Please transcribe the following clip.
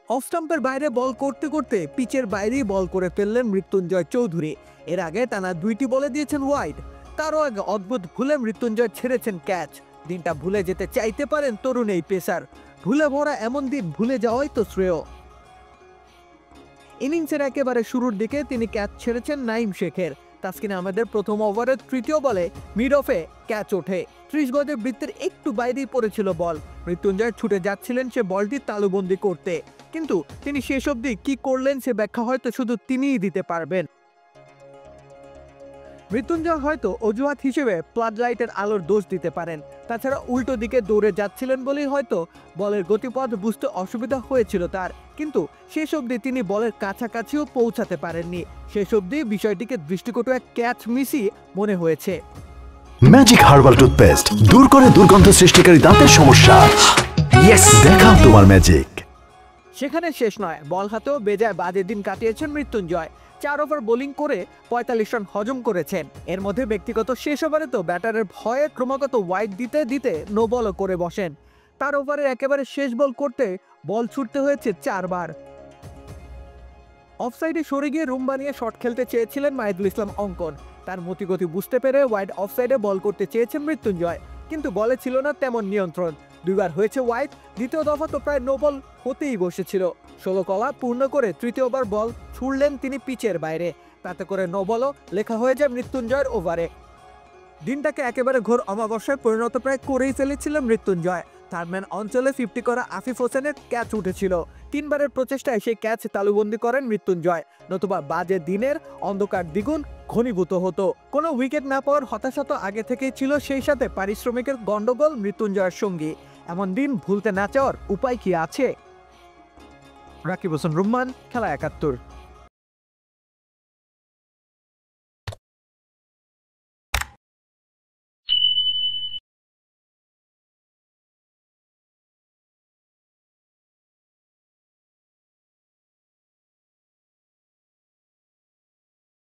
Of স্টাম্পের বাইরে বল করতে করতে পিচের বাইরেই বল করে ফেললেন মৃত্যুঞ্জয় চৌধুরী। এর আগে টানা 2টি বলে দিয়েছেন ওয়াইড। তারও আগে অদ্ভুত ভুলে মৃত্যুঞ্জয় ছেড়েছেন ক্যাচ। দিনটা ভুলে যেতে চাইতে পারেন তরুণ এই পেসার। ভুলে ভরা এমন দিন ভুলে যাওয়াই তো শ্রেয়। ইনিংসের একেবারে শুরুর দিকে তিনি ক্যাচ ছেড়েছেন নাইম শেখের। তাসকিন আহমেদের প্রথম ওভারের তৃতীয় বলে মিড অফে ক্যাচ ওঠে। 30 গজের বৃত্তের একটু বাইরেই পড়েছিল বল। মৃত্যুঞ্জয় ছুটে যাচ্ছিলেন সে বলটি তালুবন্দি করতে, কিন্তু তিনি শেষ অবধি কি করলেন সে ব্যাখ্যা হয়তো শুধু তিনিই দিতে পারবেন। মৃত্যুঞ্জয় হয়তো অজুহাত হিসেবে ফ্লাড লাইটের আলোর দোষ দিতে পারেন। তাছাড়া উল্টো দিকে দৌড়ে যাচ্ছিলেন বলেই হয়তো বলের গতিপথ বুঝতে অসুবিধা হয়েছিল তার, কিন্তু শেষ অবধি তিনি বলের কাছাকাছিও পৌঁছাতে পারেননি। শেষ অবধি বিষয়টিকে দৃষ্টিকটু এক ক্যাচ মিসই মনে হয়েছে। ম্যাজিক হার্বাল টুথপেস্ট দূর করে দুর্গন্ধ সৃষ্টিকারী দাঁতের সমস্যা। ইয়েস, দেখাও তোমার ম্যাজিক। সেখানে শেষ নয়, বল হাতেও বেজায় বাজে দিন কাটিয়েছেন মৃত্যুঞ্জয়। 4 ওভার বোলিং করে 45 রান হজম করেছেন। এর মধ্যে ব্যক্তিগত শেষ ওভারে তো ব্যাটারের ভয়ে ক্রমাগত ওয়াইড দিতে দিতে নো বলও করে বসেন। তার ওভারের একেবারে শেষ বল করতে বল ছুটতে হয়েছে 4 বার। অফসাইডে সরে গিয়ে রুম বানিয়ে শট খেলতে চেয়েছিলেন মাহিদুল ইসলাম অঙ্কন। তার মতিগতি বুঝতে পেরে ওয়াইড অফসাইডে বল করতে চেয়েছেন মৃত্যুঞ্জয়, কিন্তু বলে ছিল না তেমন নিয়ন্ত্রণ। 2 বার হয়েছে ওয়াইড, দ্বিতীয় দফা তো প্রায় নো বল হতেই বসেছিল। 16 কলা পূর্ণ করে তৃতীয় বার বল ছুড়লেন তিনি পিচের বাইরে। তাতে করে নো বলও লেখা হয়ে যায় মৃত্যুঞ্জয়ের ওভারে। দিনটাকে একেবারে ঘোর অমাবস্যায় পরিণত প্রায় করেই ফেলেছিলেন মৃত্যুঞ্জয়। থার্ডম্যান অঞ্চলে 50 করা আফিফ হোসেনের ক্যাচ উঠেছিল। 3 বারের প্রচেষ্টায় সেই ক্যাচ তালুবন্দি করেন মৃত্যুঞ্জয়, নতুবা বাজে দিনের অন্ধকার দ্বিগুণ ঘনীভূত হতো। কোনো উইকেট না পাওয়ার হতাশা তো আগে থেকেই ছিল, সেই সাথে পারিশ্রমিকের গন্ডগোল মৃত্যুঞ্জয়ের সঙ্গী। এমন দিন ভুলতে না চাওয়ার উপায় কি আছে? রাকিব হোসেন রুম্মান, খেলা 71।